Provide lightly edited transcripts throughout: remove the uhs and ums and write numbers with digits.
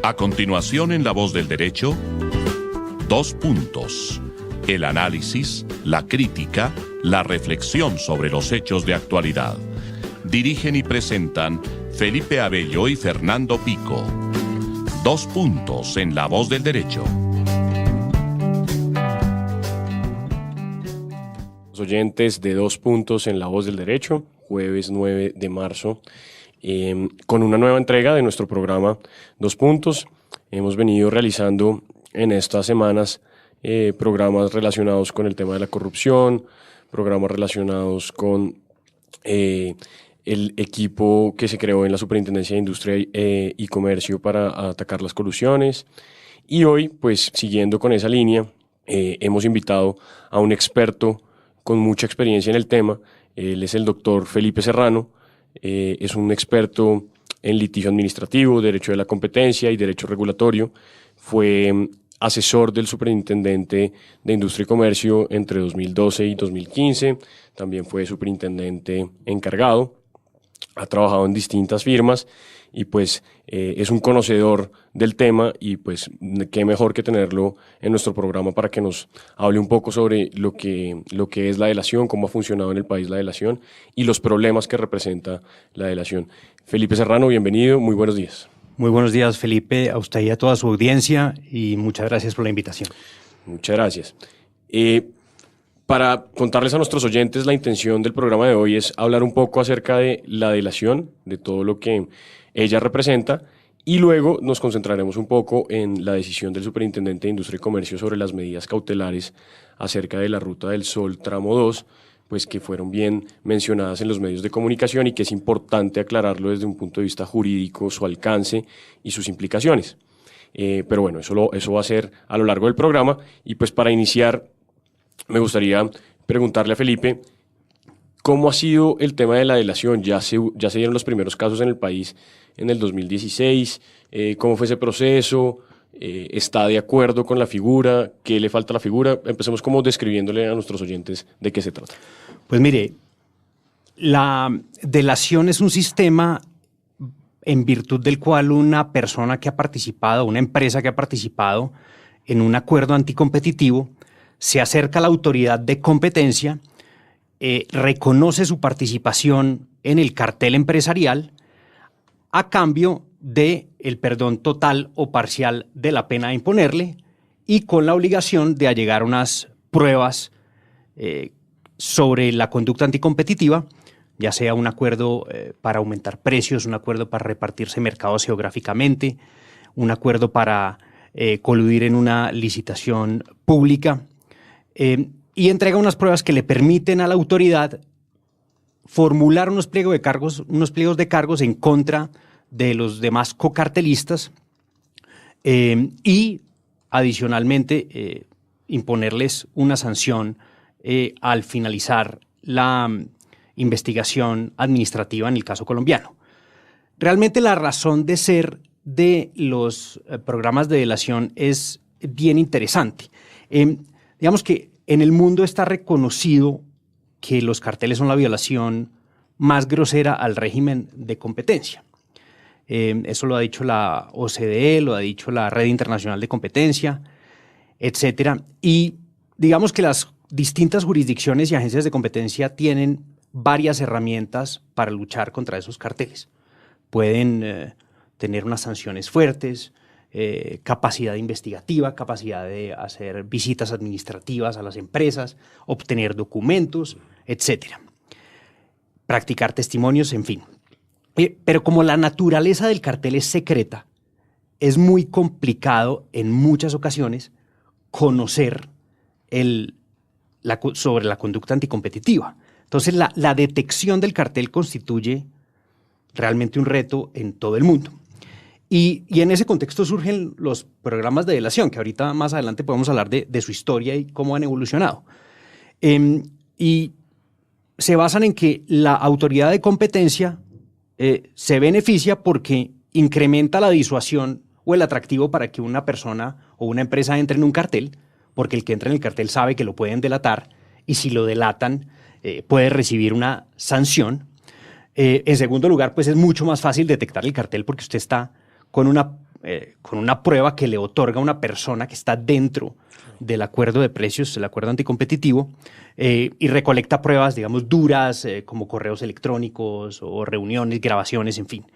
A continuación, en La Voz del Derecho, 2 puntos. El análisis, la crítica, la reflexión sobre los hechos de actualidad. Dirigen y presentan Felipe Abello y Fernando Pico. 2 puntos en La Voz del Derecho. Los oyentes de 2 puntos en La Voz del Derecho, jueves 9 de marzo, con una nueva entrega de nuestro programa 2 puntos. Hemos venido realizando en estas semanas programas relacionados con el tema de la corrupción, programas relacionados con el equipo que se creó en la Superintendencia de Industria y Comercio para atacar las colusiones. Y hoy, pues siguiendo con esa línea, hemos invitado a un experto con mucha experiencia en el tema. Él es el doctor Felipe Serrano. Es un experto en litigio administrativo, derecho de la competencia y derecho regulatorio. Fue asesor del superintendente de Industria y Comercio entre 2012 y 2015. También fue superintendente encargado. Ha trabajado en distintas firmas y pues es un conocedor del tema, y pues qué mejor que tenerlo en nuestro programa para que nos hable un poco sobre lo que es la delación, cómo ha funcionado en el país la delación y los problemas que representa la delación. Felipe Serrano, bienvenido, muy buenos días. Muy buenos días, Felipe, a usted y a toda su audiencia, y muchas gracias por la invitación. Muchas gracias. Para contarles a nuestros oyentes, la intención del programa de hoy es hablar un poco acerca de la delación, de todo lo que ella representa, y luego nos concentraremos un poco en la decisión del Superintendente de Industria y Comercio sobre las medidas cautelares acerca de la Ruta del Sol Tramo 2, pues que fueron bien mencionadas en los medios de comunicación y que es importante aclararlo desde un punto de vista jurídico, su alcance y sus implicaciones. Pero bueno, eso va a ser a lo largo del programa, y pues para iniciar me gustaría preguntarle a Felipe, ¿cómo ha sido el tema de la delación? Ya se dieron los primeros casos en el país en el 2016. ¿Cómo fue ese proceso? ¿Está de acuerdo con la figura? ¿Qué le falta a la figura? Empecemos como describiéndole a nuestros oyentes de qué se trata. Pues mire, la delación es un sistema en virtud del cual una persona que ha participado, una empresa que ha participado en un acuerdo anticompetitivo, se acerca a la autoridad de competencia, reconoce su participación en el cartel empresarial a cambio del perdón total o parcial de la pena a imponerle, y con la obligación de allegar unas pruebas sobre la conducta anticompetitiva, ya sea un acuerdo para aumentar precios, un acuerdo para repartirse mercados geográficamente, un acuerdo para coludir en una licitación pública, y entrega unas pruebas que le permiten a la autoridad formular unos pliegos de cargos en contra de los demás cocartelistas, y adicionalmente imponerles una sanción al finalizar la investigación administrativa en el caso colombiano. Realmente la razón de ser de los programas de delación es bien interesante. Digamos que en el mundo está reconocido que los carteles son la violación más grosera al régimen de competencia. Eso lo ha dicho la OCDE, lo ha dicho la Red Internacional de Competencia, etcétera. Y digamos que las distintas jurisdicciones y agencias de competencia tienen varias herramientas para luchar contra esos carteles. Pueden tener unas sanciones fuertes, capacidad investigativa, capacidad de hacer visitas administrativas a las empresas, obtener documentos, etcétera. Practicar testimonios, en fin. Pero como la naturaleza del cartel es secreta, es muy complicado en muchas ocasiones conocer sobre la conducta anticompetitiva. Entonces, la detección del cartel constituye realmente un reto en todo el mundo. Y en ese contexto surgen los programas de delación, que ahorita más adelante podemos hablar de su historia y cómo han evolucionado. Y se basan en que la autoridad de competencia se beneficia porque incrementa la disuasión o el atractivo para que una persona o una empresa entre en un cartel, porque el que entra en el cartel sabe que lo pueden delatar, y si lo delatan puede recibir una sanción. En segundo lugar, pues es mucho más fácil detectar el cartel porque usted está con una con una prueba que le otorga a una persona que está dentro del acuerdo de precios, el acuerdo anticompetitivo, y recolecta pruebas, digamos, duras, como correos electrónicos o reuniones, grabaciones, en fin.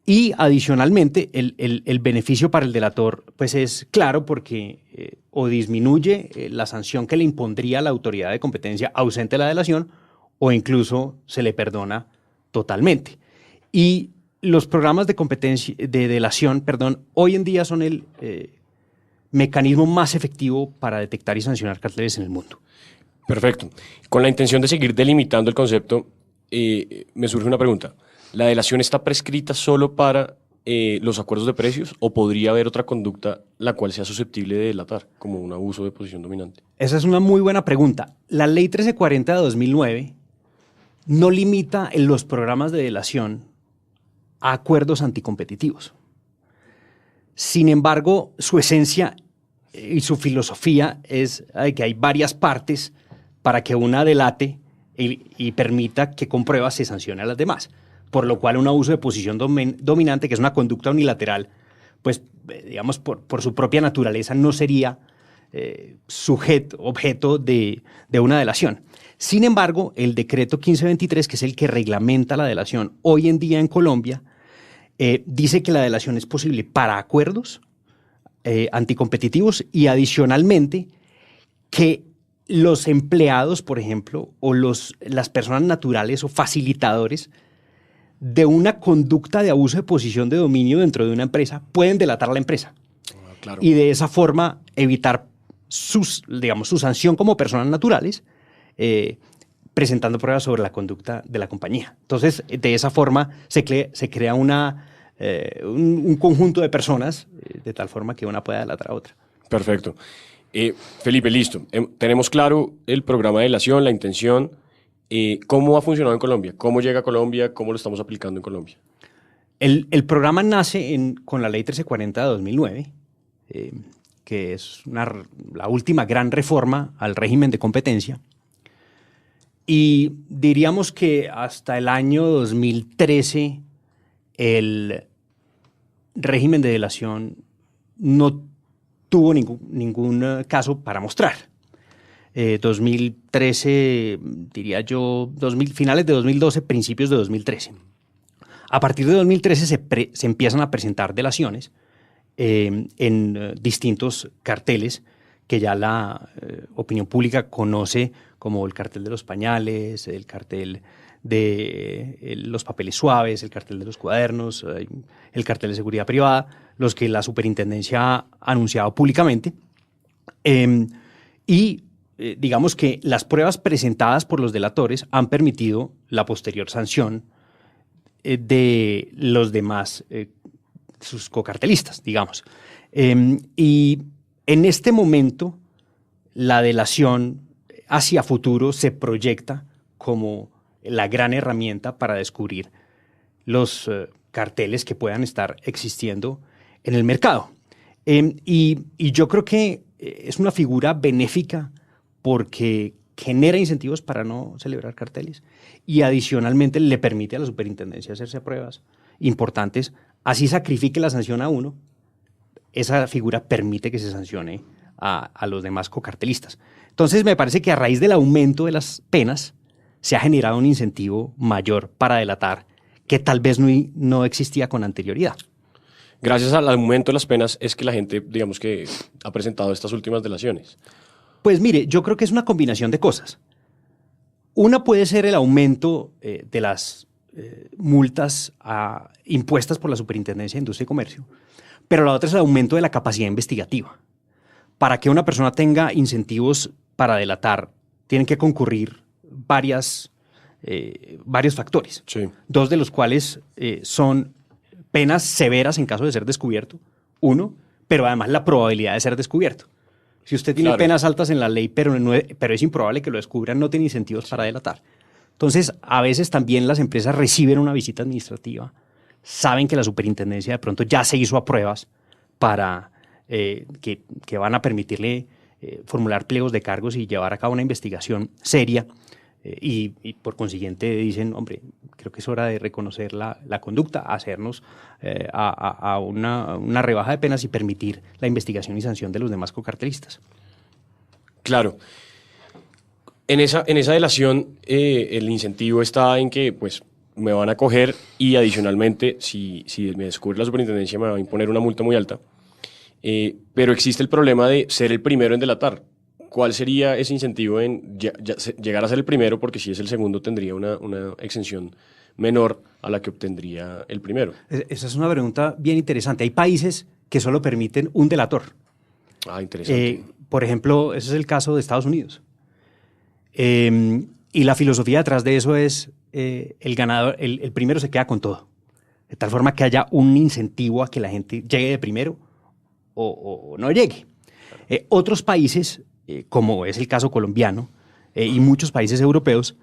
Y adicionalmente, el beneficio para el delator pues es claro porque o disminuye la sanción que le impondría la autoridad de competencia ausente de la delación o incluso se le perdona totalmente. Y los programas de competencia, de delación, hoy en día son el mecanismo más efectivo para detectar y sancionar carteles en el mundo. Perfecto. Con la intención de seguir delimitando el concepto, me surge una pregunta. ¿La delación está prescrita solo para los acuerdos de precios o podría haber otra conducta la cual sea susceptible de delatar, como un abuso de posición dominante? Esa es una muy buena pregunta. La Ley 1340 de 2009 no limita en los programas de delación a acuerdos anticompetitivos. Sin embargo, su esencia y su filosofía es que hay varias partes para que una delate y permita que con pruebas se sancione a las demás. Por lo cual un abuso de posición dominante, que es una conducta unilateral, pues digamos por su propia naturaleza no sería objeto de una delación. Sin embargo, el decreto 1523, que es el que reglamenta la delación hoy en día en Colombia, dice que la delación es posible para acuerdos anticompetitivos y adicionalmente que los empleados, por ejemplo, o las personas naturales o facilitadores de una conducta de abuso de posición de dominio dentro de una empresa pueden delatar a la empresa. Claro. Y de esa forma evitar su sanción como personas naturales, presentando pruebas sobre la conducta de la compañía. Entonces, de esa forma se crea un conjunto de personas de tal forma que una pueda delatar a otra. Perfecto. Felipe, listo. Tenemos claro el programa de delación, la intención. ¿Cómo ha funcionado en Colombia? ¿Cómo llega a Colombia? ¿Cómo lo estamos aplicando en Colombia? El programa nace con la Ley 1340 de 2009, que es la última gran reforma al régimen de competencia. Y diríamos que hasta el año 2013 el régimen de delación no tuvo ningún caso para mostrar. 2013, diría yo, finales de 2012, principios de 2013. A partir de 2013 se empiezan a presentar delaciones en distintos carteles que ya la opinión pública conoce, como el cartel de los pañales, el cartel de los papeles suaves, el cartel de los cuadernos, el cartel de seguridad privada, los que la superintendencia ha anunciado públicamente. Digamos que las pruebas presentadas por los delatores han permitido la posterior sanción de los demás, sus cocartelistas, digamos. Y en este momento, la delación hacia futuro se proyecta como la gran herramienta para descubrir los carteles que puedan estar existiendo en el mercado. Y yo creo que es una figura benéfica porque genera incentivos para no celebrar carteles y adicionalmente le permite a la superintendencia hacerse pruebas importantes. Así sacrifique la sanción a uno, esa figura permite que se sancione a los demás cocartelistas. Entonces me parece que a raíz del aumento de las penas se ha generado un incentivo mayor para delatar que tal vez no existía con anterioridad. Gracias al aumento de las penas es que la gente, digamos que ha presentado estas últimas delaciones. Pues mire, yo creo que es una combinación de cosas. Una puede ser el aumento de las multas impuestas por la Superintendencia de Industria y Comercio, pero la otra es el aumento de la capacidad investigativa. Para que una persona tenga incentivos para delatar, tienen que concurrir varios factores, Sí. dos de los cuales son penas severas en caso de ser descubierto, uno, pero además la probabilidad de ser descubierto. Si usted tiene penas altas en la ley, pero es improbable que lo descubran, no tiene incentivos para delatar. Entonces, a veces también las empresas reciben una visita administrativa, saben que la superintendencia de pronto ya se hizo a pruebas para que van a permitirle formular pliegos de cargos y llevar a cabo una investigación seria y por consiguiente dicen, hombre, creo que es hora de reconocer la conducta, hacernos a una rebaja de penas y permitir la investigación y sanción de los demás cocartelistas. Claro. En esa delación, el incentivo está en que pues, me van a coger y adicionalmente, si me descubre la superintendencia, me va a imponer una multa muy alta. Pero existe el problema de ser el primero en delatar. ¿Cuál sería ese incentivo en llegar a ser el primero? Porque si es el segundo tendría una exención menor a la que obtendría el primero. Esa es una pregunta bien interesante. Hay países que solo permiten un delator. Ah, interesante. Por ejemplo, ese es el caso de Estados Unidos. Y la filosofía detrás de eso es el ganador, el primero se queda con todo. De tal forma que haya un incentivo a que la gente llegue de primero o no llegue. Otros países, como es el caso colombiano y muchos países europeos,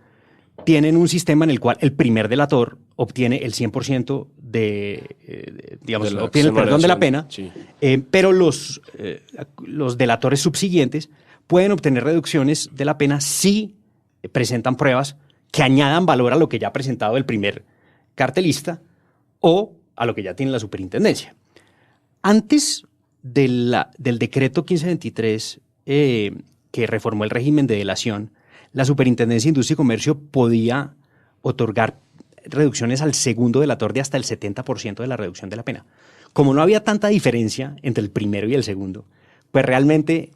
tienen un sistema en el cual el primer delator obtiene el 100% obtiene el perdón de la pena, sí. Pero los delatores subsiguientes pueden obtener reducciones de la pena si presentan pruebas que añadan valor a lo que ya ha presentado el primer cartelista o a lo que ya tiene la superintendencia. Antes del decreto 1523 que reformó el régimen de delación, la Superintendencia de Industria y Comercio podía otorgar reducciones al segundo delator de hasta el 70% de la reducción de la pena. Como no había tanta diferencia entre el primero y el segundo, pues realmente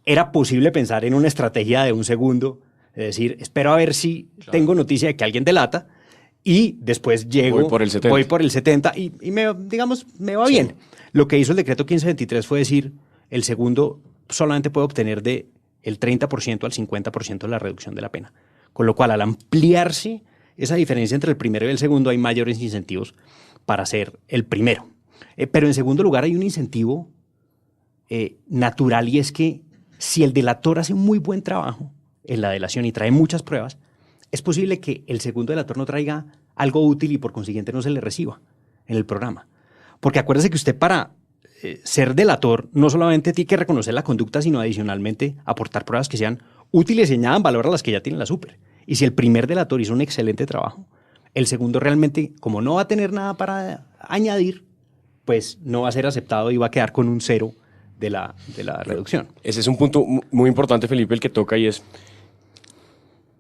era posible pensar en una estrategia de un segundo, es decir, espero a ver si tengo noticia de que alguien delata y después llego, voy por el 70 y me va bien. Lo que hizo el decreto 1523 fue decir, el segundo solamente puede obtener del 30% al 50% de la reducción de la pena. Con lo cual, al ampliarse esa diferencia entre el primero y el segundo, hay mayores incentivos para ser el primero. Pero en segundo lugar, hay un incentivo natural y es que si el delator hace un muy buen trabajo en la delación y trae muchas pruebas, es posible que el segundo delator no traiga algo útil y por consiguiente no se le reciba en el programa. Porque acuérdese que usted para ser delator no solamente tiene que reconocer la conducta, sino adicionalmente aportar pruebas que sean útiles y añadan valor a las que ya tiene la super. Y si el primer delator hizo un excelente trabajo, el segundo realmente, como no va a tener nada para añadir, pues no va a ser aceptado y va a quedar con un 0 de la reducción. Ese es un punto muy importante, Felipe, el que toca, y es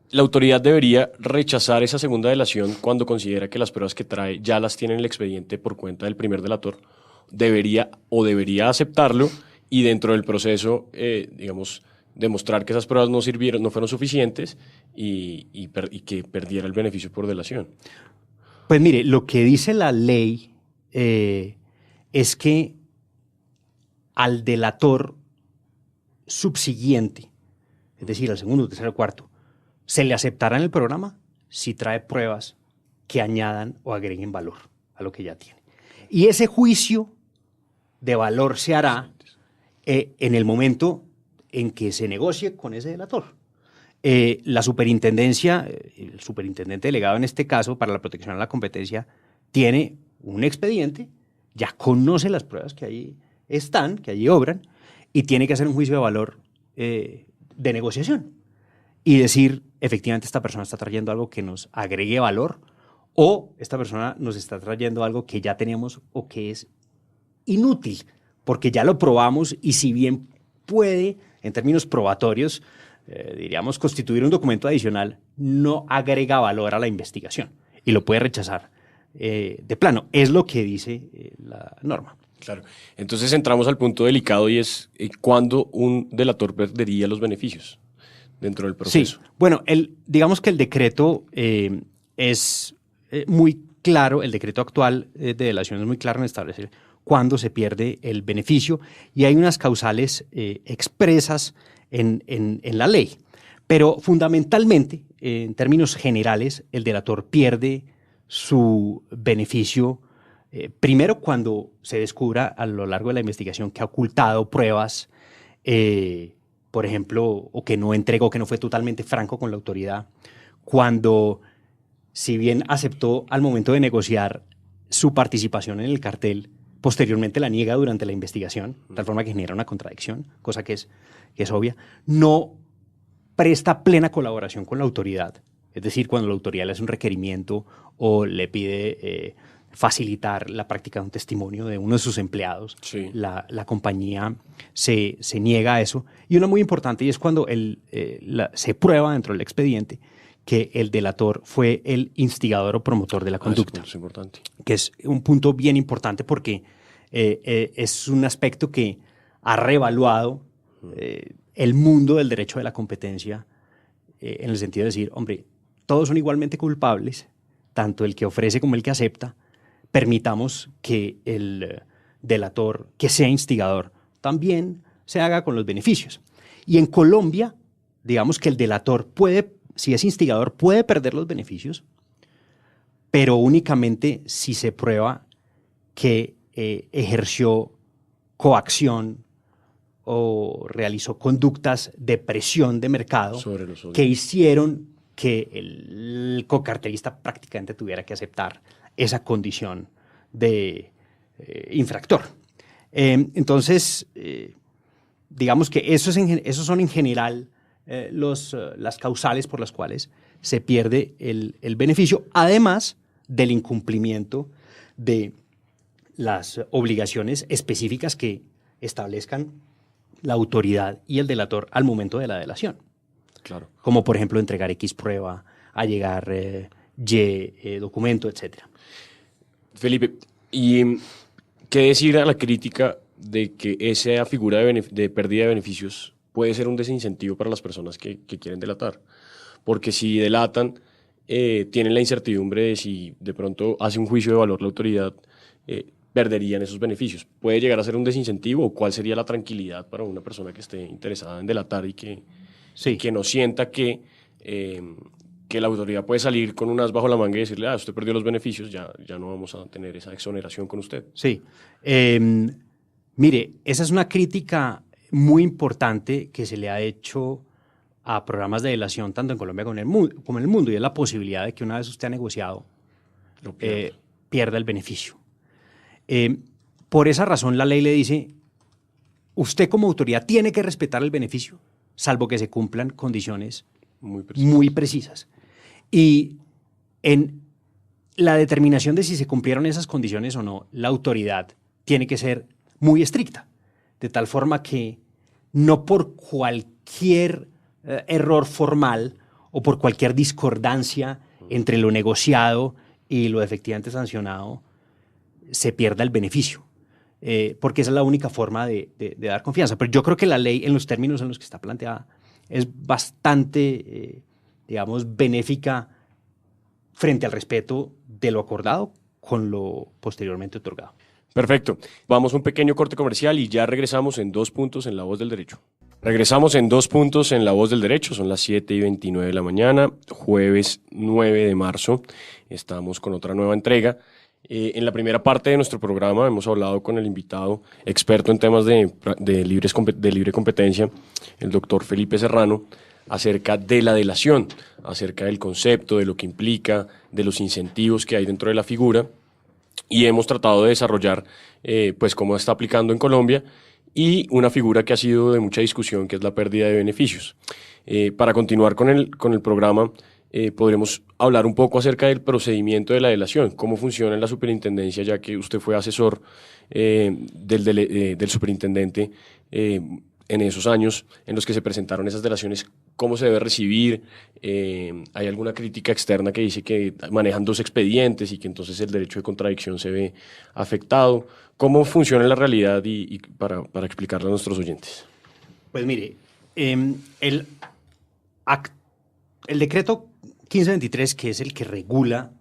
la autoridad debería rechazar esa segunda delación cuando considera que las pruebas que trae ya las tiene en el expediente por cuenta del primer delator. Debería aceptarlo y dentro del proceso, demostrar que esas pruebas no fueron suficientes y que perdiera el beneficio por delación. Pues mire, lo que dice la ley es que al delator subsiguiente, es decir, al segundo, tercero, cuarto, se le aceptará en el programa si trae pruebas que añadan o agreguen valor a lo que ya tiene. Y ese juicio de valor se hará en el momento en que se negocie con ese delator. La superintendencia, el superintendente delegado en este caso para la protección a la competencia, tiene un expediente, ya conoce las pruebas que ahí están, que allí obran, y tiene que hacer un juicio de valor de negociación y decir, efectivamente, esta persona está trayendo algo que nos agregue valor o esta persona nos está trayendo algo que ya teníamos o que es inútil, porque ya lo probamos y si bien puede, en términos probatorios, diríamos, constituir un documento adicional, no agrega valor a la investigación y lo puede rechazar de plano. Es lo que dice la norma. Claro. Entonces entramos al punto delicado y es cuándo un delator perdería los beneficios dentro del proceso. Sí. Bueno, digamos que el decreto es muy claro, el decreto actual de delación es muy claro en establecer cuándo se pierde el beneficio y hay unas causales expresas en la ley. Pero fundamentalmente, en términos generales, el delator pierde su beneficio primero cuando se descubra a lo largo de la investigación que ha ocultado pruebas, por ejemplo, o que no entregó, que no fue totalmente franco con la autoridad, cuando, si bien aceptó al momento de negociar su participación en el cartel, posteriormente la niega durante la investigación, de tal forma que genera una contradicción, cosa que es obvia, no presta plena colaboración con la autoridad, es decir, cuando la autoridad le hace un requerimiento o le pide facilitar la práctica de un testimonio de uno de sus empleados, Sí. la compañía se niega a eso. Y una muy importante, y es cuando se prueba dentro del expediente que el delator fue el instigador o promotor de la conducta, Es importante. que es un punto bien importante porque es un aspecto que ha reevaluado el mundo del derecho de la competencia en el sentido de decir, hombre, todos son igualmente culpables, tanto el que ofrece como el que acepta. Permitamos que el delator, que sea instigador, también se haga con los beneficios. Y en Colombia, digamos que el delator puede, si es instigador, puede perder los beneficios, pero únicamente si se prueba que ejerció coacción o realizó conductas de presión de mercado Sobre los otros. que hicieron que el cocartelista prácticamente tuviera que aceptar esa condición de infractor. Entonces, digamos que esos son en general las causales por las cuales se pierde el beneficio, además del incumplimiento de las obligaciones específicas que establezcan la autoridad y el delator al momento de la delación. Claro. Como por ejemplo entregar X prueba, allegar Y documento, etc. Felipe, ¿y qué decir a la crítica de que esa figura de pérdida de beneficios puede ser un desincentivo para las personas que quieren delatar? Porque si delatan, tienen la incertidumbre de si de pronto hace un juicio de valor la autoridad, perderían esos beneficios. ¿Puede llegar a ser un desincentivo o cuál sería la tranquilidad para una persona que esté interesada en delatar y que no sienta que la autoridad puede salir con un as bajo la manga y decirle, usted perdió los beneficios, ya no vamos a tener esa exoneración con usted? Sí. Mire, esa es una crítica muy importante que se le ha hecho a programas de delación tanto en Colombia como en el mundo, y es la posibilidad de que una vez usted ha negociado, pierda el beneficio. Por esa razón la ley le dice, usted como autoridad tiene que respetar el beneficio, salvo que se cumplan condiciones muy precisas. Y en la determinación de si se cumplieron esas condiciones o no, la autoridad tiene que ser muy estricta, de tal forma que no por cualquier error formal o por cualquier discordancia entre lo negociado y lo efectivamente sancionado se pierda el beneficio, porque esa es la única forma de dar confianza. Pero yo creo que la ley, en los términos en los que está planteada, es bastante, digamos, benéfica frente al respeto de lo acordado con lo posteriormente otorgado. Perfecto. Vamos a un pequeño corte comercial y ya regresamos en 2 puntos en La Voz del Derecho. Regresamos en 2 puntos en La Voz del Derecho. Son las 7:29 de la mañana, jueves 9 de marzo. Estamos con otra nueva entrega. En la primera parte de nuestro programa hemos hablado con el invitado experto en temas de libre competencia, el doctor Felipe Serrano, acerca de la delación, acerca del concepto, de lo que implica, de los incentivos que hay dentro de la figura, y hemos tratado de desarrollar pues cómo está aplicando en Colombia y una figura que ha sido de mucha discusión, que es la pérdida de beneficios. Para continuar con el programa, podremos hablar un poco acerca del procedimiento de la delación, cómo funciona en la superintendencia, ya que usted fue asesor del superintendente en esos años en los que se presentaron esas delaciones, cómo se debe recibir. Hay alguna crítica externa que dice que manejan 2 expedientes y que entonces el derecho de contradicción se ve afectado. ¿Cómo funciona en la realidad y para explicarle a nuestros oyentes? Pues mire, el decreto 1523, que es el que regula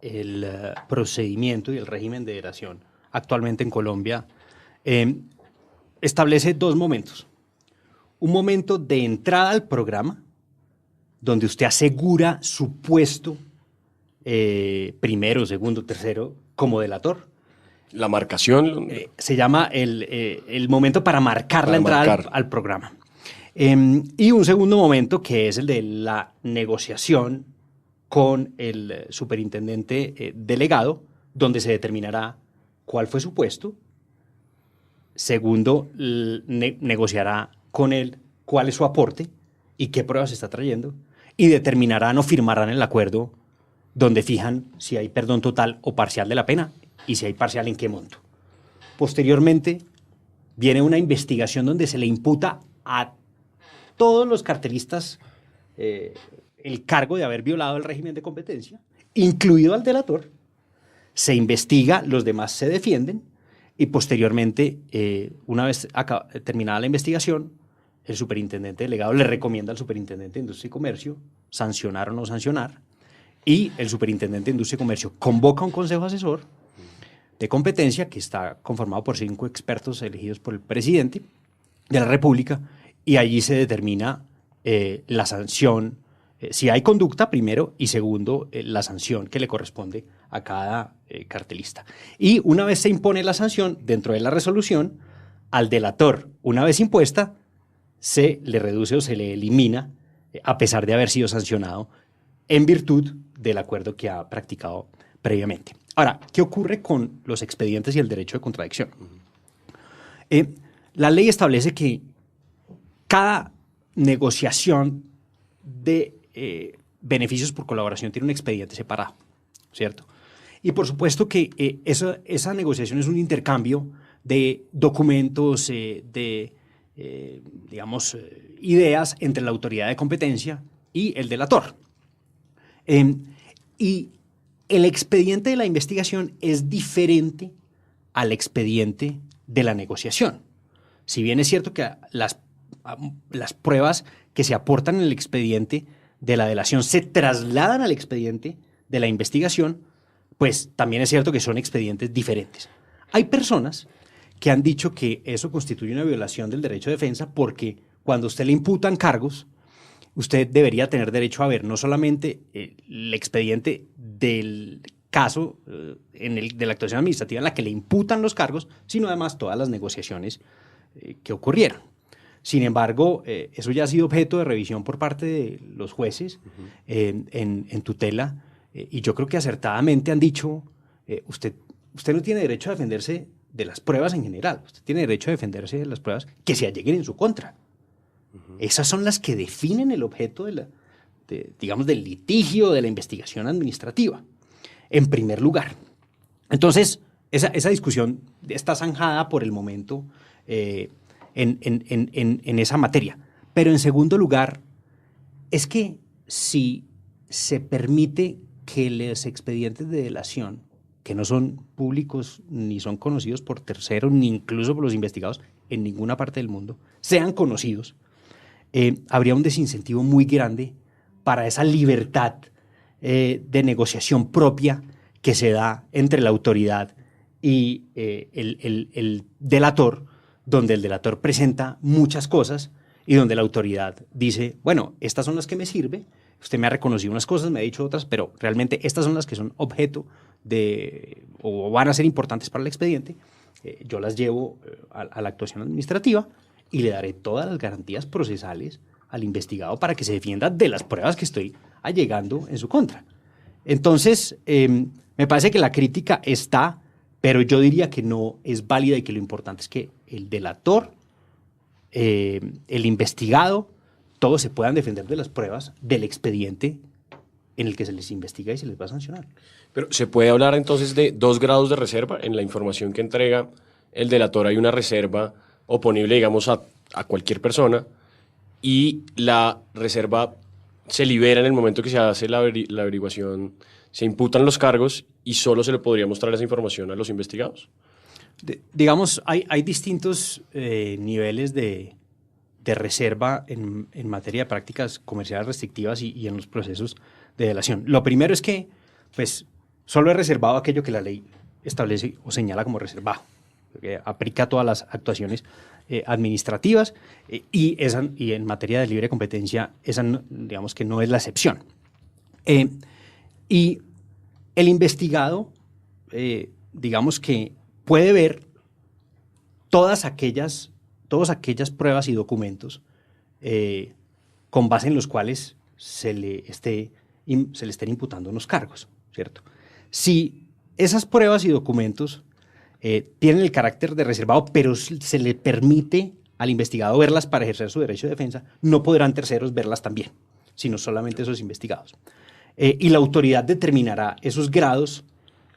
el procedimiento y el régimen de delación actualmente en Colombia, establece 2 momentos. Un momento de entrada al programa, donde usted asegura su puesto primero, segundo, tercero, como delator. La marcación. Se llama el momento para marcar la entrada al programa. Y un segundo momento, que es el de la negociación con el superintendente delegado, donde se determinará cuál fue su puesto. Segundo, negociará con él cuál es su aporte. y qué pruebas está trayendo, y determinarán o firmarán el acuerdo donde fijan si hay perdón total o parcial de la pena y si hay parcial en qué monto. Posteriormente viene una investigación donde se le imputa a todos los cartelistas el cargo de haber violado el régimen de competencia, incluido al delator. Se investiga, los demás se defienden y posteriormente, una vez terminada la investigación, el superintendente delegado le recomienda al superintendente de Industria y Comercio sancionar o no sancionar, y el superintendente de Industria y Comercio convoca un consejo asesor de competencia que está conformado por 5 expertos elegidos por el presidente de la República, y allí se determina la sanción, si hay conducta primero, y segundo, la sanción que le corresponde a cada cartelista. Y una vez se impone la sanción, dentro de la resolución, al delator, una vez impuesta, se le reduce o se le elimina, a pesar de haber sido sancionado, en virtud del acuerdo que ha practicado previamente. Ahora, ¿qué ocurre con los expedientes y el derecho de contradicción? La ley establece que cada negociación de beneficios por colaboración tiene un expediente separado, ¿cierto? Y por supuesto que esa negociación es un intercambio de documentos, digamos, ideas entre la autoridad de competencia y el delator. Y el expediente de la investigación es diferente al expediente de la negociación. Si bien es cierto que las pruebas que se aportan en el expediente de la delación se trasladan al expediente de la investigación, pues también es cierto que son expedientes diferentes. Hay personas que han dicho que eso constituye una violación del derecho de defensa porque cuando a usted le imputan cargos, usted debería tener derecho a ver no solamente el expediente del caso de la actuación administrativa en la que le imputan los cargos, sino además todas las negociaciones que ocurrieron. Sin embargo, eso ya ha sido objeto de revisión por parte de los jueces en tutela, y yo creo que acertadamente han dicho, usted no tiene derecho a defenderse de las pruebas en general, usted tiene derecho a defenderse de las pruebas que se alleguen en su contra. Esas son las que definen el objeto digamos, del litigio, de la investigación administrativa, en primer lugar. Entonces, esa discusión está zanjada por el momento en esa materia. Pero en segundo lugar, es que si se permite que los expedientes de delación, que no son públicos ni son conocidos por terceros, ni incluso por los investigados en ninguna parte del mundo, sean conocidos, habría un desincentivo muy grande para esa libertad de negociación propia que se da entre la autoridad y el delator, donde el delator presenta muchas cosas y donde la autoridad dice, bueno, estas son las que me sirven, usted me ha reconocido unas cosas, me ha dicho otras, pero realmente estas son las que son objeto o van a ser importantes para el expediente, yo las llevo a la actuación administrativa y le daré todas las garantías procesales al investigado para que se defienda de las pruebas que estoy allegando en su contra. Entonces, me parece que la crítica está, pero yo diría que no es válida y que lo importante es que el delator, el investigado, todos se puedan defender de las pruebas del expediente en el que se les investiga y se les va a sancionar. Pero ¿se puede hablar entonces de 2 grados de reserva? En la información que entrega el delator hay una reserva oponible, digamos, a cualquier persona, y la reserva se libera en el momento que se hace la averiguación, se imputan los cargos y solo se le podría mostrar esa información a los investigados. Digamos, hay distintos niveles de reserva en materia de prácticas comerciales restrictivas y en los procesos de delación. Lo primero es que, pues, solo es reservado aquello que la ley establece o señala como reservado, que aplica a todas las actuaciones administrativas y en materia de libre competencia, esa digamos que no es la excepción. Y el investigado, digamos que puede ver todas aquellas pruebas y documentos con base en los cuales se le estén imputando unos cargos, ¿cierto? Si esas pruebas y documentos tienen el carácter de reservado, pero se le permite al investigado verlas para ejercer su derecho de defensa, no podrán terceros verlas también, sino solamente esos investigados. Y la autoridad determinará esos grados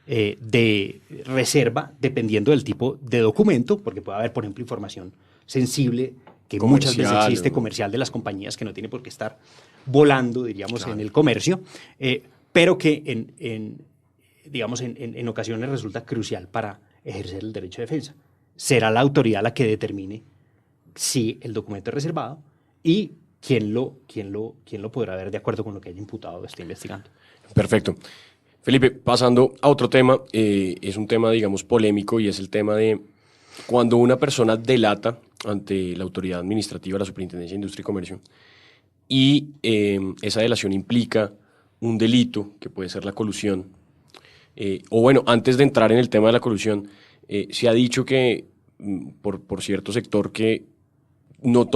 de reserva dependiendo del tipo de documento, porque puede haber, por ejemplo, información sensible que muchas veces existe, comercial de las compañías, que no tiene por qué estar volando, diríamos, en el comercio, pero que digamos, en ocasiones resulta crucial para ejercer el derecho de defensa. Será la autoridad la que determine si el documento es reservado y quién lo podrá ver de acuerdo con lo que haya imputado o esté investigando. Perfecto. Felipe, pasando a otro tema, es un tema, digamos, polémico, y es el tema de cuando una persona delata ante la autoridad administrativa, la Superintendencia de Industria y Comercio, y esa delación implica un delito, que puede ser la colusión. O bueno, antes de entrar en el tema de la colusión, se ha dicho que, por cierto sector, que no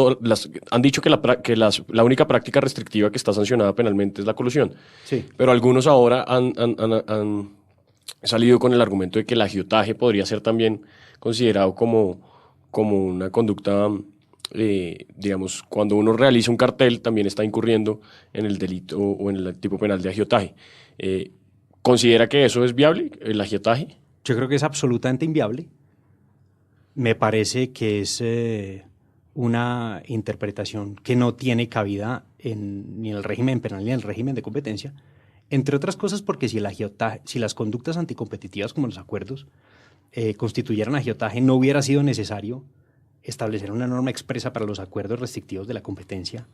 han dicho que la única práctica restrictiva que está sancionada penalmente es la colusión. Sí. Pero algunos ahora han salido con el argumento de que el agiotaje podría ser también considerado como una conducta, digamos, cuando uno realiza un cartel también está incurriendo en el delito o en el tipo penal de agiotaje. ¿Considera que eso es viable, el agiotaje? Yo creo que es absolutamente inviable. Me parece que es una interpretación que no tiene cabida ni en el régimen penal ni en el régimen de competencia, entre otras cosas porque si las conductas anticompetitivas como los acuerdos constituyeran agiotaje, no hubiera sido necesario establecer una norma expresa para los acuerdos restrictivos de la competencia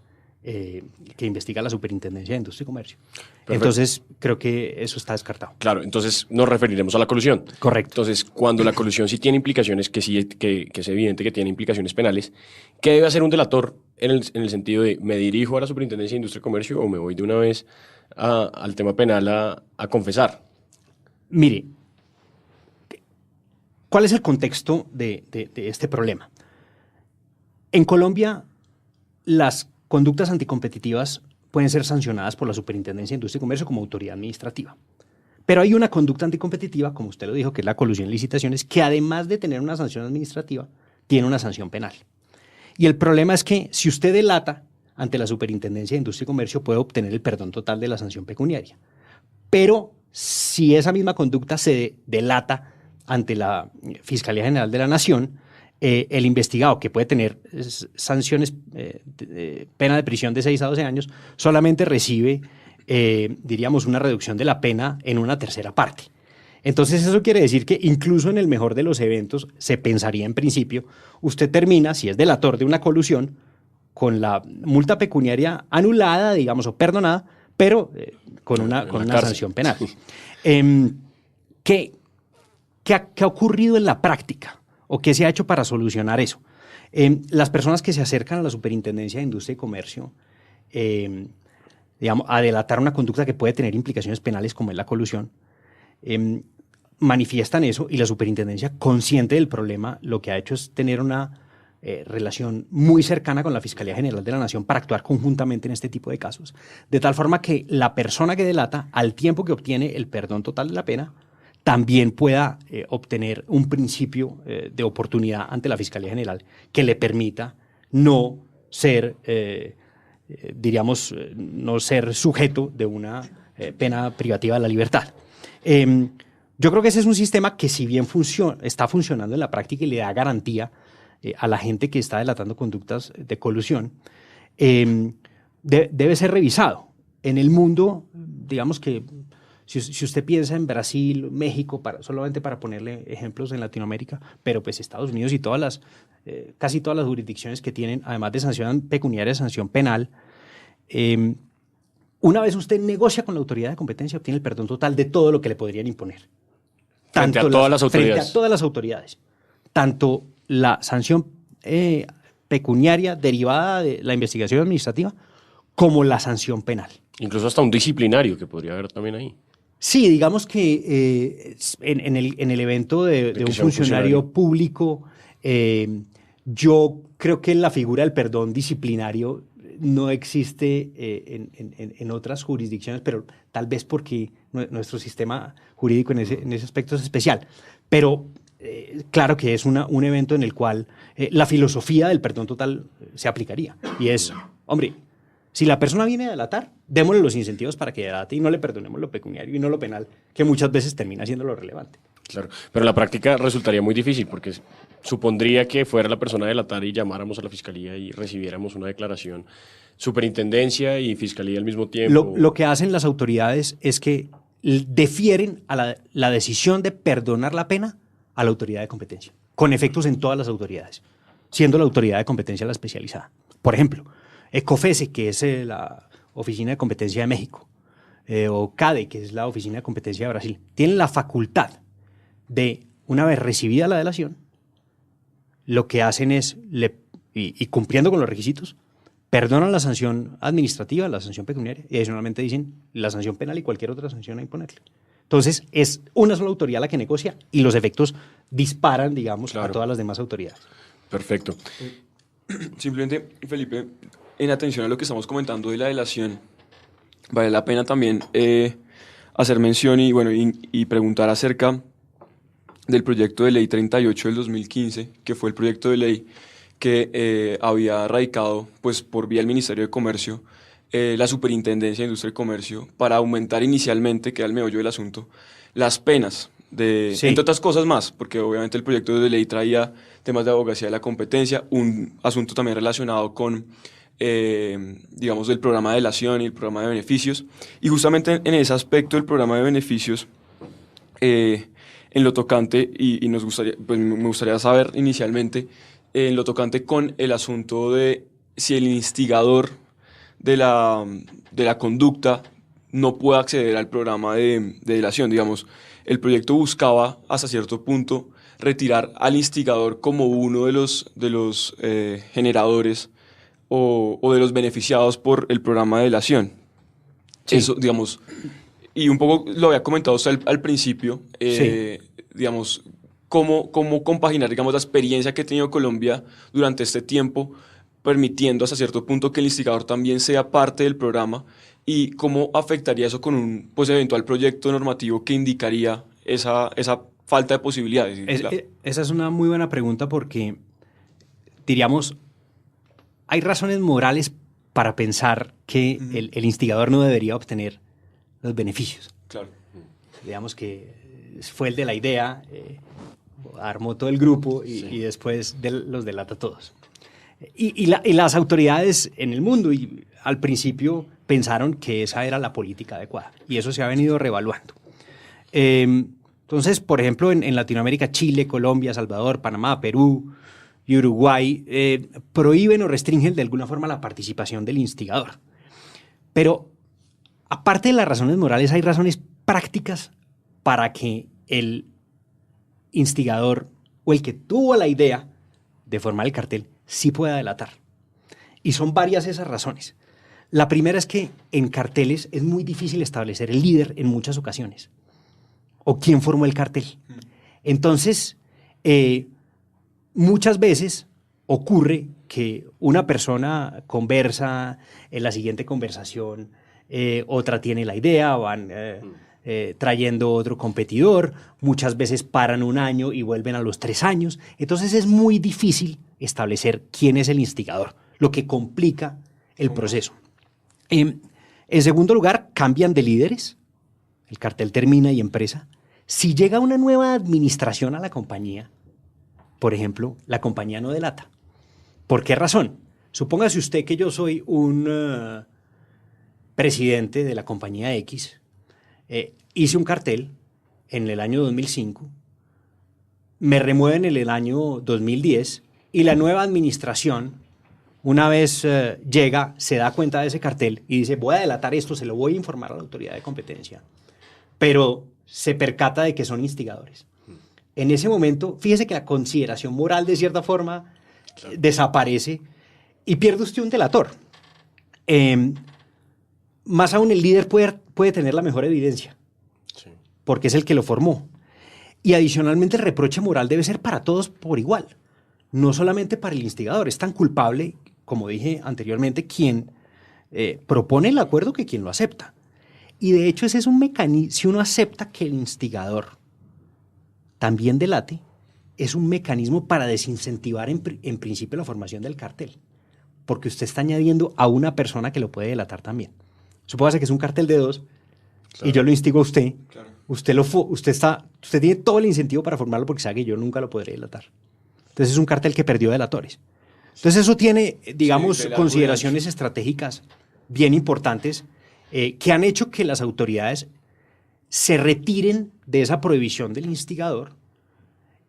que investiga la Superintendencia de Industria y Comercio. Perfecto. Entonces, creo que eso está descartado. Claro, entonces nos referiremos a la colusión. Correcto. Entonces, cuando la colusión sí tiene implicaciones, que es evidente que tiene implicaciones penales, ¿qué debe hacer un delator en el sentido de me dirijo a la Superintendencia de Industria y Comercio o me voy de una vez al tema penal a confesar? Mire, ¿cuál es el contexto de este problema? En Colombia, las conductas anticompetitivas pueden ser sancionadas por la Superintendencia de Industria y Comercio como autoridad administrativa. Pero hay una conducta anticompetitiva, como usted lo dijo, que es la colusión en licitaciones, que además de tener una sanción administrativa, tiene una sanción penal. Y el problema es que si usted delata ante la Superintendencia de Industria y Comercio, puede obtener el perdón total de la sanción pecuniaria. Pero si esa misma conducta se delata ante la Fiscalía General de la Nación, el investigado, que puede tener sanciones, pena de prisión de 6 a 12 años, solamente recibe, diríamos, una reducción de la pena en una tercera parte. Entonces eso quiere decir que incluso en el mejor de los eventos se pensaría en principio, usted termina, si es delator de una colusión, con la multa pecuniaria anulada, digamos, o perdonada, pero con una sanción penal. ¿Qué ha ocurrido en la práctica? ¿O qué se ha hecho para solucionar eso? Las personas que se acercan a la Superintendencia de Industria y Comercio, digamos, a delatar una conducta que puede tener implicaciones penales como es la colusión, manifiestan eso, y la Superintendencia, consciente del problema, lo que ha hecho es tener una relación muy cercana con la Fiscalía General de la Nación para actuar conjuntamente en este tipo de casos, de tal forma que la persona que delata, al tiempo que obtiene el perdón total de la pena, también pueda obtener un principio de oportunidad ante la Fiscalía General que le permita no ser, diríamos, no ser sujeto de una pena privativa de la libertad. Yo creo que ese es un sistema que, si bien está funcionando en la práctica y le da garantía a la gente que está delatando conductas de colusión, debe ser revisado. En el mundo, digamos que si usted piensa en Brasil, México, solamente para ponerle ejemplos en Latinoamérica, pero pues Estados Unidos y casi todas las jurisdicciones que tienen, además de sanción pecuniaria, sanción penal, una vez usted negocia con la autoridad de competencia, obtiene el perdón total de todo lo que le podrían imponer. Frente a todas las autoridades. Frente a todas las autoridades. Tanto la sanción pecuniaria derivada de la investigación administrativa como la sanción penal. Incluso hasta un disciplinario que podría haber también ahí. Sí, digamos que en el evento de un funcionario público, yo creo que la figura del perdón disciplinario no existe en otras jurisdicciones, pero tal vez porque nuestro sistema jurídico en ese aspecto es especial. Pero claro que es un evento en el cual la filosofía del perdón total se aplicaría. Y es, hombre, si la persona viene a delatar, démosle los incentivos para que delate y no le perdonemos lo pecuniario y no lo penal, que muchas veces termina siendo lo relevante. Claro, pero en la práctica resultaría muy difícil porque supondría que fuera la persona a delatar y llamáramos a la fiscalía y recibiéramos una declaración, superintendencia y fiscalía al mismo tiempo. Lo que hacen las autoridades es que defieren a la decisión de perdonar la pena a la autoridad de competencia, con efectos en todas las autoridades, siendo la autoridad de competencia la especializada. Por ejemplo, COFECE, que es la Oficina de Competencia de México, o CADE, que es la Oficina de Competencia de Brasil, tienen la facultad de, una vez recibida la delación, lo que hacen es, y cumpliendo con los requisitos, perdonan la sanción administrativa, la sanción pecuniaria, y adicionalmente dicen la sanción penal y cualquier otra sanción a imponerle. Entonces, es una sola autoridad la que negocia y los efectos disparan, digamos, a todas las demás autoridades. Perfecto. Simplemente, Felipe, en atención a lo que estamos comentando de la delación, vale la pena también hacer mención y preguntar acerca del proyecto de ley 38 del 2015, que fue el proyecto de ley que había radicado pues, por vía del Ministerio de Comercio la Superintendencia de Industria y Comercio para aumentar inicialmente, que era el meollo del asunto, las penas, entre otras cosas más, porque obviamente el proyecto de ley traía temas de abogacía de la competencia, un asunto también relacionado con, digamos, el programa de delación y el programa de beneficios, y justamente en ese aspecto del programa de beneficios, en lo tocante, y nos gustaría, pues me gustaría saber inicialmente, en lo tocante con el asunto de si el instigador de la conducta no puede acceder al programa de delación. Digamos, el proyecto buscaba hasta cierto punto retirar al instigador como uno de los generadores o de los beneficiados por el programa de delación. Sí. Eso, digamos, y un poco lo había comentado usted al principio, digamos, cómo compaginar, digamos, la experiencia que ha tenido Colombia durante este tiempo, permitiendo hasta cierto punto que el instigador también sea parte del programa, y cómo afectaría eso con un pues, eventual proyecto normativo que indicaría esa falta de posibilidades. Esa es una muy buena pregunta porque, diríamos, hay razones morales para pensar que el instigador no debería obtener los beneficios. Claro. Digamos que fue el de la idea, armó todo el grupo y después los delata a todos. Y las autoridades en el mundo y al principio pensaron que esa era la política adecuada y eso se ha venido reevaluando. Entonces, por ejemplo, en Latinoamérica, Chile, Colombia, Salvador, Panamá, Perú y Uruguay prohíben o restringen de alguna forma la participación del instigador. Pero aparte de las razones morales, hay razones prácticas para que el instigador o el que tuvo la idea de formar el cartel sí pueda delatar. Y son varias esas razones. La primera es que en carteles es muy difícil establecer el líder en muchas ocasiones o quién formó el cartel. Entonces, muchas veces ocurre que una persona conversa, en la siguiente conversación otra tiene la idea, van trayendo otro competidor, muchas veces paran un año y vuelven a los 3 años. Entonces es muy difícil establecer quién es el instigador, lo que complica el proceso. En segundo lugar, cambian de líderes, el cartel termina y empresa. Si llega una nueva administración a la compañía, por ejemplo, la compañía no delata. ¿Por qué razón? Supóngase usted que yo soy un presidente de la compañía X, hice un cartel en el año 2005, me remueven en el año 2010 y la nueva administración, una vez llega, se da cuenta de ese cartel y dice, voy a delatar esto, se lo voy a informar a la autoridad de competencia, pero se percata de que son instigadores. En ese momento, fíjese que la consideración moral de cierta forma desaparece y pierde usted un delator. Más aún, el líder puede tener la mejor evidencia, porque es el que lo formó. Y adicionalmente, el reproche moral debe ser para todos por igual, no solamente para el instigador. Es tan culpable, como dije anteriormente, quien propone el acuerdo que quien lo acepta. Y de hecho, ese es un mecanismo. Si uno acepta que el instigador también delate, es un mecanismo para desincentivar en principio la formación del cartel, porque usted está añadiendo a una persona que lo puede delatar también. Supóngase que es un cartel de 2 y yo lo instigo a usted. Claro. Usted tiene todo el incentivo para formarlo porque sabe que yo nunca lo podré delatar. Entonces es un cartel que perdió delatores. Entonces eso tiene, digamos, Sí, consideraciones estratégicas bien importantes que han hecho que las autoridades se retiren de esa prohibición del instigador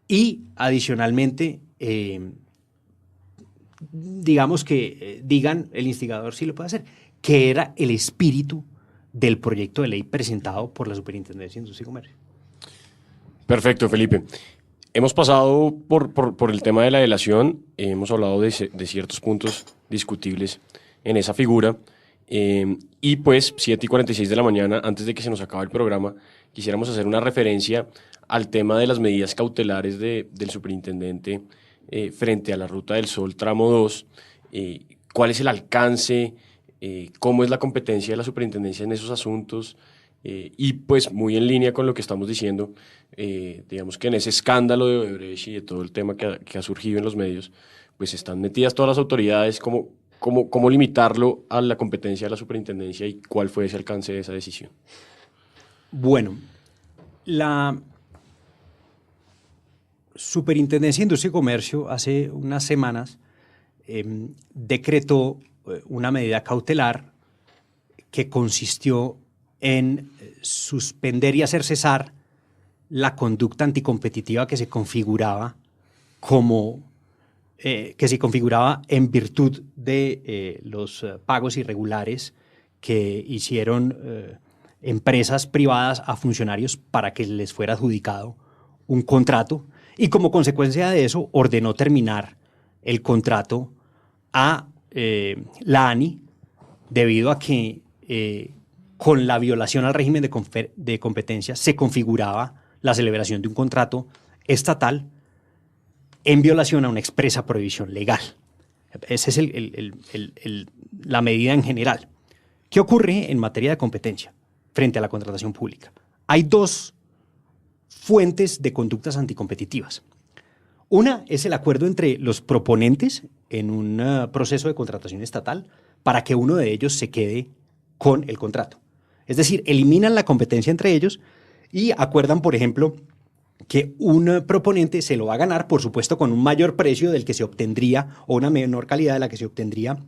y adicionalmente, digamos que digan el instigador sí lo puede hacer, que era el espíritu del proyecto de ley presentado por la Superintendencia de Industria y Comercio. Perfecto, Felipe. Hemos pasado por el tema de la delación, hemos hablado de ciertos puntos discutibles en esa figura, y pues 7:46 de la mañana, antes de que se nos acabe el programa, quisiéramos hacer una referencia al tema de las medidas cautelares del superintendente frente a la Ruta del Sol tramo 2, cuál es el alcance, cómo es la competencia de la superintendencia en esos asuntos, y pues muy en línea con lo que estamos diciendo, digamos que en ese escándalo de Odebrecht y de todo el tema que ha surgido en los medios, pues están metidas todas las autoridades, cómo limitarlo a la competencia de la superintendencia y cuál fue ese alcance de esa decisión. Bueno, la Superintendencia de Industria y Comercio hace unas semanas decretó una medida cautelar que consistió en suspender y hacer cesar la conducta anticompetitiva que se configuraba en virtud de los pagos irregulares que hicieron empresas privadas a funcionarios para que les fuera adjudicado un contrato, y como consecuencia de eso ordenó terminar el contrato a la ANI debido a que con la violación al régimen de competencia se configuraba la celebración de un contrato estatal en violación a una expresa prohibición legal. Esa es la medida en general. ¿Qué ocurre en materia de competencia frente a la contratación pública? Hay dos fuentes de conductas anticompetitivas. Una es el acuerdo entre los proponentes en un proceso de contratación estatal para que uno de ellos se quede con el contrato. Es decir, eliminan la competencia entre ellos y acuerdan, por ejemplo, que un proponente se lo va a ganar, por supuesto, con un mayor precio del que se obtendría o una menor calidad de la que se obtendría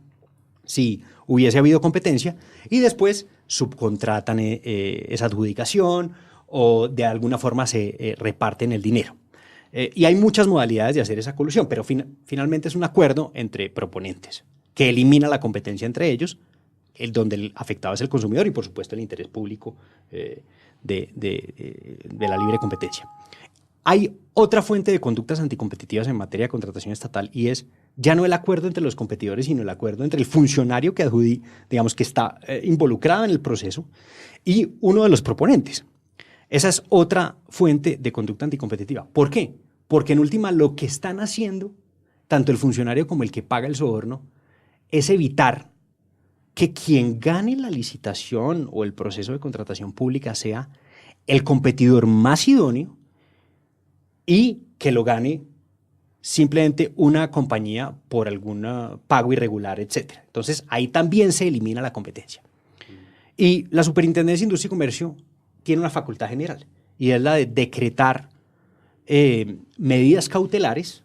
si hubiese habido competencia, y después subcontratan esa adjudicación o de alguna forma se reparten el dinero. Y hay muchas modalidades de hacer esa colusión, pero finalmente es un acuerdo entre proponentes que elimina la competencia entre ellos, donde el afectado es el consumidor y, por supuesto, el interés público de la libre competencia. Hay otra fuente de conductas anticompetitivas en materia de contratación estatal y es ya no el acuerdo entre los competidores, sino el acuerdo entre el funcionario que digamos que está involucrado en el proceso y uno de los proponentes. Esa es otra fuente de conducta anticompetitiva. ¿Por qué? Porque en última lo que están haciendo, tanto el funcionario como el que paga el soborno, es evitar que quien gane la licitación o el proceso de contratación pública sea el competidor más idóneo y que lo gane simplemente una compañía por algún pago irregular, etc. Entonces, ahí también se elimina la competencia. Y la Superintendencia de Industria y Comercio tiene una facultad general y es la de decretar medidas cautelares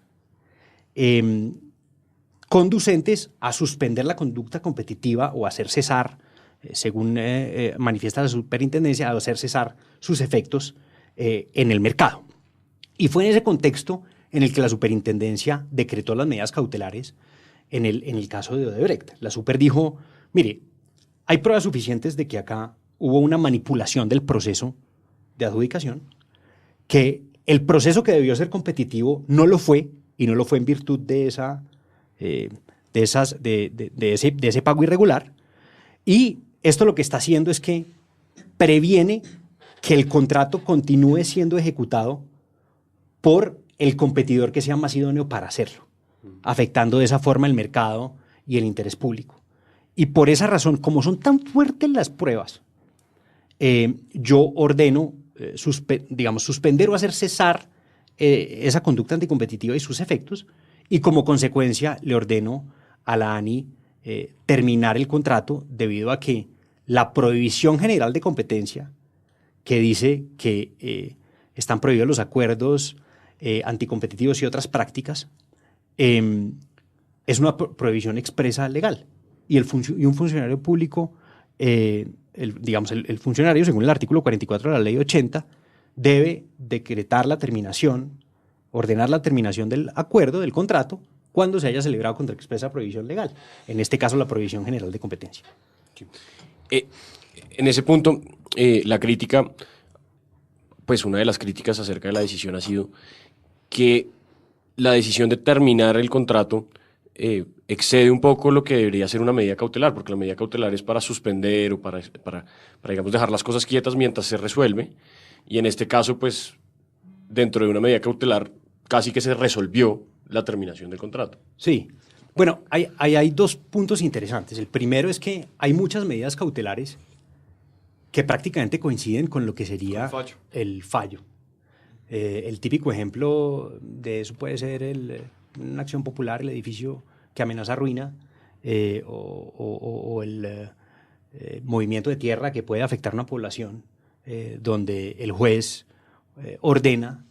conducentes a suspender la conducta competitiva o hacer cesar, según manifiesta la superintendencia, a hacer cesar sus efectos en el mercado. Y fue en ese contexto en el que la superintendencia decretó las medidas cautelares en el caso de Odebrecht. La super dijo, mire, hay pruebas suficientes de que acá hubo una manipulación del proceso de adjudicación, que el proceso que debió ser competitivo no lo fue, y no lo fue en virtud de ese pago irregular, y esto lo que está haciendo es que previene que el contrato continúe siendo ejecutado por el competidor que sea más idóneo para hacerlo, afectando de esa forma el mercado y el interés público. Y por esa razón, como son tan fuertes las pruebas, yo ordeno suspender o hacer cesar esa conducta anticompetitiva y sus efectos, y como consecuencia le ordeno a la ANI terminar el contrato debido a que la prohibición general de competencia, que dice que están prohibidos los acuerdos anticompetitivos y otras prácticas, es una prohibición expresa legal. Y un funcionario público, el funcionario, según el artículo 44 de la Ley 80, debe decretar la terminación, ordenar la terminación del acuerdo, del contrato, cuando se haya celebrado contra expresa prohibición legal. En este caso, la prohibición general de competencia. En ese punto, la crítica, pues una de las críticas acerca de la decisión ha sido que la decisión de terminar el contrato excede un poco lo que debería ser una medida cautelar, porque la medida cautelar es para suspender o para digamos, dejar las cosas quietas mientras se resuelve, y en este caso, pues, dentro de una medida cautelar, casi que se resolvió la terminación del contrato. Sí. Bueno, hay dos puntos interesantes. El primero es que hay muchas medidas cautelares que prácticamente coinciden con lo que sería el fallo. El típico ejemplo de eso puede ser una acción popular, el edificio que amenaza ruina, o el movimiento de tierra que puede afectar a una población, donde el juez ordena,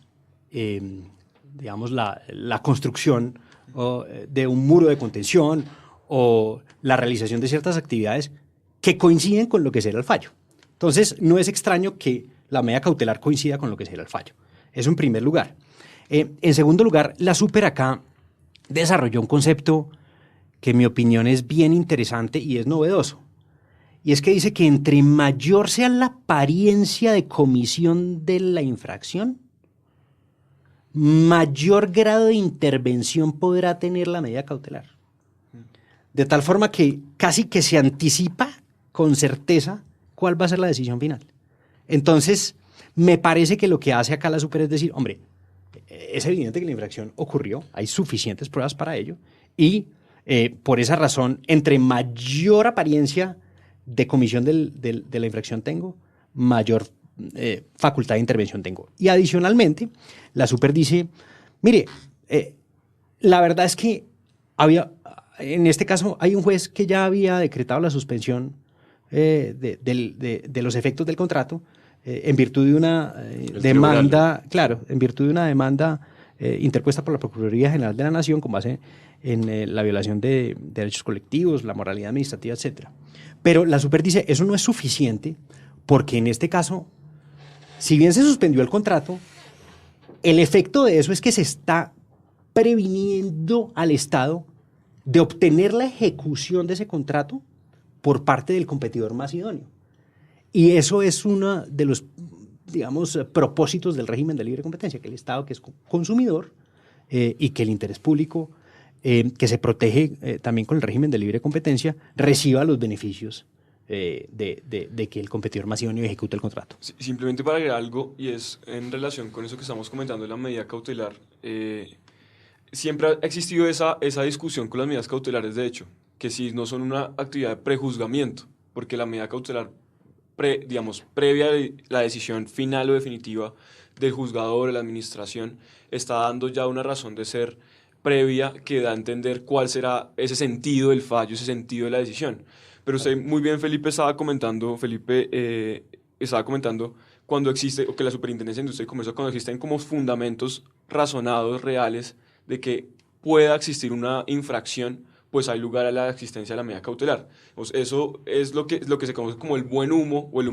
digamos, la construcción de un muro de contención o la realización de ciertas actividades que coinciden con lo que será el fallo. Entonces, no es extraño que la medida cautelar coincida con lo que será el fallo. Eso en primer lugar. En segundo lugar, la Super acá desarrolló un concepto que en mi opinión es bien interesante y es novedoso. Y es que dice que entre mayor sea la apariencia de comisión de la infracción, mayor grado de intervención podrá tener la medida cautelar. De tal forma que casi que se anticipa con certeza cuál va a ser la decisión final. Entonces, me parece que lo que hace acá la Super es decir, hombre, es evidente que la infracción ocurrió, hay suficientes pruebas para ello, y por esa razón, entre mayor apariencia de comisión de la infracción tengo, mayor facultad de intervención tengo. Y adicionalmente, la Super dice, mire, la verdad es que en este caso hay un juez que ya había decretado la suspensión de los efectos del contrato en virtud de una demanda, claro, en virtud de una demanda interpuesta por la Procuraduría General de la Nación con base en la violación de derechos colectivos, la moralidad administrativa, etc. Pero la Super dice, eso no es suficiente porque en este caso, si bien se suspendió el contrato, el efecto de eso es que se está previniendo al Estado de obtener la ejecución de ese contrato por parte del competidor más idóneo. Y eso es uno de los, digamos, propósitos del régimen de libre competencia, que el Estado, que es consumidor, y que el interés público, que se protege también con el régimen de libre competencia, reciba los beneficios de que el competidor más idóneo ejecute el contrato. Simplemente para agregar algo, y es en relación con eso que estamos comentando de la medida cautelar, siempre ha existido esa discusión con las medidas cautelares, de hecho, que si no son una actividad de prejuzgamiento, porque la medida cautelar, previa a la decisión final o definitiva del juzgador o la administración, está dando ya una razón de ser previa que da a entender cuál será ese sentido del fallo, ese sentido de la decisión. Pero usted muy bien, Felipe estaba comentando cuando existe, o que la Superintendencia de Industria y Comercio, cuando existen como fundamentos razonados, reales, de que pueda existir una infracción, pues hay lugar a la existencia de la medida cautelar. Pues eso es lo que se conoce como el buen humo o el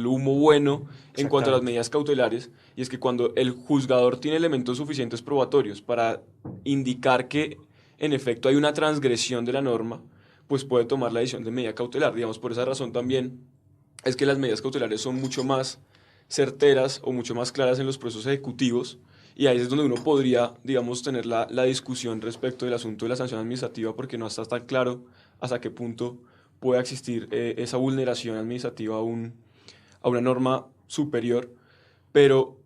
humo bueno en cuanto a las medidas cautelares, y es que cuando el juzgador tiene elementos suficientes probatorios para indicar que en efecto hay una transgresión de la norma, pues puede tomar la decisión de medida cautelar. Digamos, por esa razón también es que las medidas cautelares son mucho más certeras o mucho más claras en los procesos ejecutivos, y ahí es donde uno podría, digamos, tener la discusión respecto del asunto de la sanción administrativa, porque no está tan claro hasta qué punto puede existir esa vulneración administrativa a una norma superior. Pero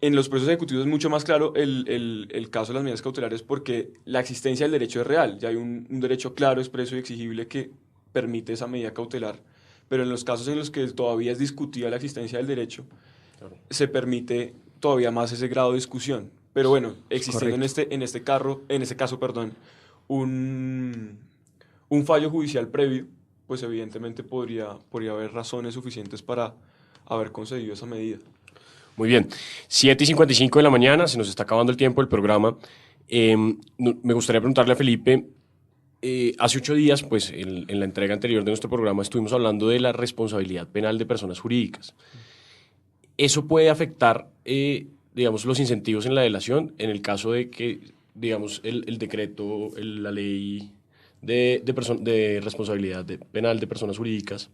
en los procesos ejecutivos es mucho más claro el caso de las medidas cautelares, porque la existencia del derecho es real. Ya hay un derecho claro, expreso y exigible que permite esa medida cautelar. Pero en los casos en los que todavía es discutida la existencia del derecho, claro, se permite todavía más ese grado de discusión. Pero bueno, existiendo en este caso, perdón, un fallo judicial previo, pues evidentemente podría haber razones suficientes para haber concedido esa medida. Muy bien, 7:55 de la mañana, se nos está acabando el tiempo del programa. Me gustaría preguntarle a Felipe, hace 8 días, pues en la entrega anterior de nuestro programa estuvimos hablando de la responsabilidad penal de personas jurídicas. ¿Eso puede afectar, digamos, los incentivos en la delación en el caso de que, digamos, el decreto, la ley de responsabilidad penal de personas jurídicas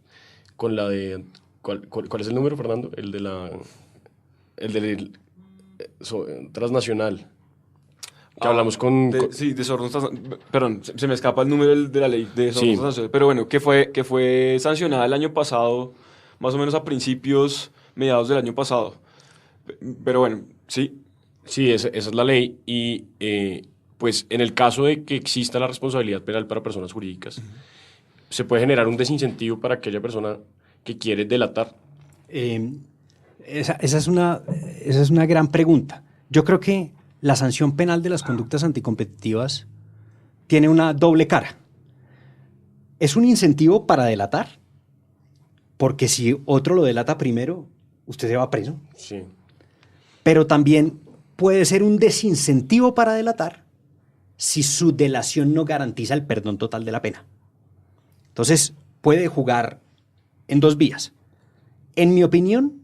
con la de... ¿Cuál es el número, Fernando? El del transnacional. Que hablamos Sí, desorden transnacional. Perdón, se me escapa el número de la ley de desorden transnacional. Pero bueno, que fue sancionada el año pasado, más o menos a mediados del año pasado. Pero bueno, sí. Sí, esa es la ley. Y pues en el caso de que exista la responsabilidad penal para personas jurídicas, se puede generar un desincentivo para aquella persona que quiere delatar. Esa es una gran pregunta. Yo creo que la sanción penal de las conductas anticompetitivas tiene una doble cara. Es un incentivo para delatar, porque si otro lo delata primero, usted se va preso. Sí. Pero también puede ser un desincentivo para delatar si su delación no garantiza el perdón total de la pena. Entonces, puede jugar en 2 vías. En mi opinión,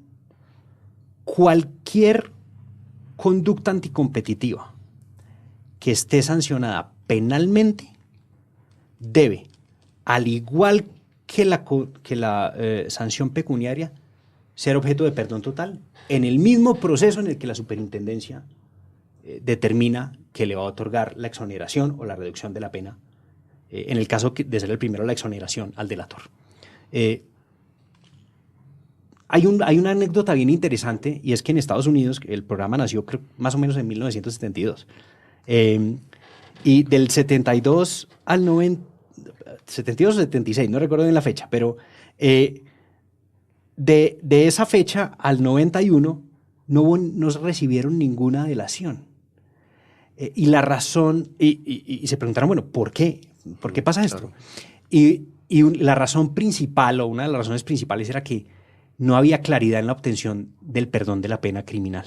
cualquier conducta anticompetitiva que esté sancionada penalmente debe, al igual que la sanción pecuniaria, ser objeto de perdón total en el mismo proceso en el que la superintendencia determina que le va a otorgar la exoneración o la reducción de la pena, en el caso de ser el primero la exoneración al delator. Hay una anécdota bien interesante, y es que en Estados Unidos el programa nació más o menos en 1972. Y del 72 al 90, 72 o 76, no recuerdo bien la fecha, pero de esa fecha al 91 no recibieron ninguna delación. Y la razón, y se preguntaron, bueno, ¿por qué? ¿Por qué pasa esto? Claro. Y la razón principal, o una de las razones principales, era que no había claridad en la obtención del perdón de la pena criminal.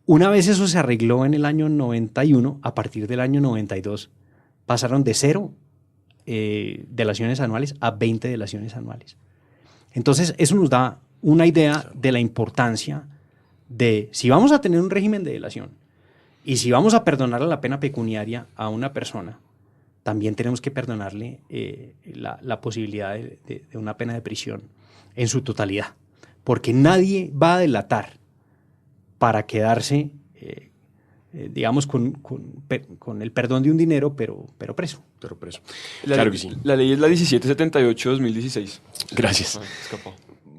Una vez eso se arregló en el año 91, a partir del año 92 pasaron de 0 delaciones anuales a 20 delaciones anuales. Entonces, eso nos da una idea de la importancia de, si vamos a tener un régimen de delación y si vamos a perdonarle la pena pecuniaria a una persona, también tenemos que perdonarle la posibilidad de una pena de prisión en su totalidad, porque nadie va a delatar para quedarse, digamos, con el perdón de un dinero, pero preso. Claro que sí. La ley es la 1778-2016. Gracias.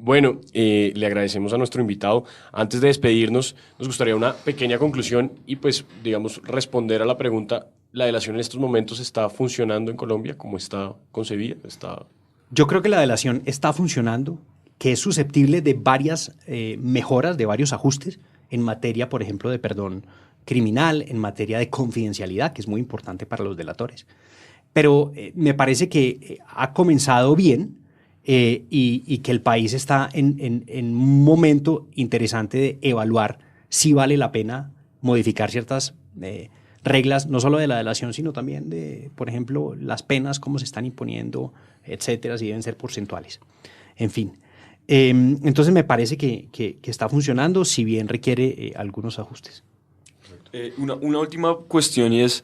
Bueno, le agradecemos a nuestro invitado. Antes de despedirnos, nos gustaría una pequeña conclusión y, pues, digamos, responder a la pregunta: ¿la delación en estos momentos está funcionando en Colombia como está concebida? Yo creo que la delación está funcionando, que es susceptible de varias mejoras, de varios ajustes en materia, por ejemplo, de perdón criminal, en materia de confidencialidad, que es muy importante para los delatores. Pero me parece que ha comenzado bien y que el país está en un momento interesante de evaluar si vale la pena modificar ciertas reglas, no solo de la delación, sino también de, por ejemplo, las penas, cómo se están imponiendo, etcétera, si deben ser porcentuales. En fin. Entonces me parece que está funcionando, si bien requiere algunos ajustes. Una última cuestión, y es,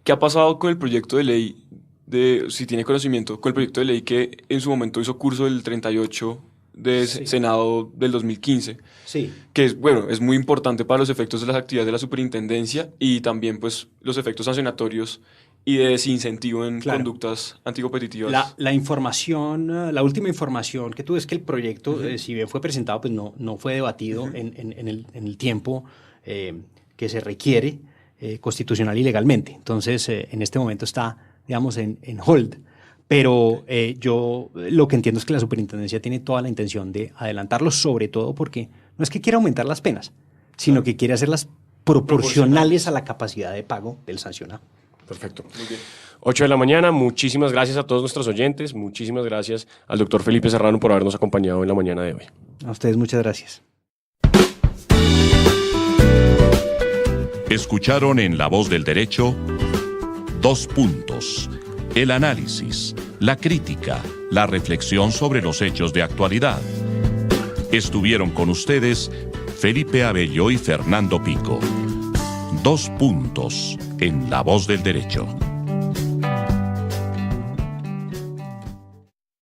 ¿qué ha pasado con el proyecto de ley, si tiene conocimiento, con el proyecto de ley que en su momento hizo curso del 38 de Senado del 2015? Sí. Que es muy importante para los efectos de las actividades de la superintendencia y también, pues, los efectos sancionatorios y de desincentivo en conductas anticompetitivas. La información, la última información que tuve es que el proyecto, si bien fue presentado, pues no fue debatido en el tiempo que se requiere constitucional y legalmente. Entonces, en este momento está, digamos, en hold. Pero yo lo que entiendo es que la superintendencia tiene toda la intención de adelantarlo, sobre todo porque no es que quiera aumentar las penas, sino que quiere hacerlas proporcionales a la capacidad de pago del sancionado. Perfecto. 8 de la mañana, muchísimas gracias a todos nuestros oyentes, muchísimas gracias al doctor Felipe Serrano por habernos acompañado en la mañana de hoy. A ustedes muchas gracias. Escucharon en La Voz del Derecho 2 puntos. El análisis, la crítica, la reflexión sobre los hechos de actualidad. Estuvieron con ustedes Felipe Abello y Fernando Pico. 2 puntos en La Voz del Derecho.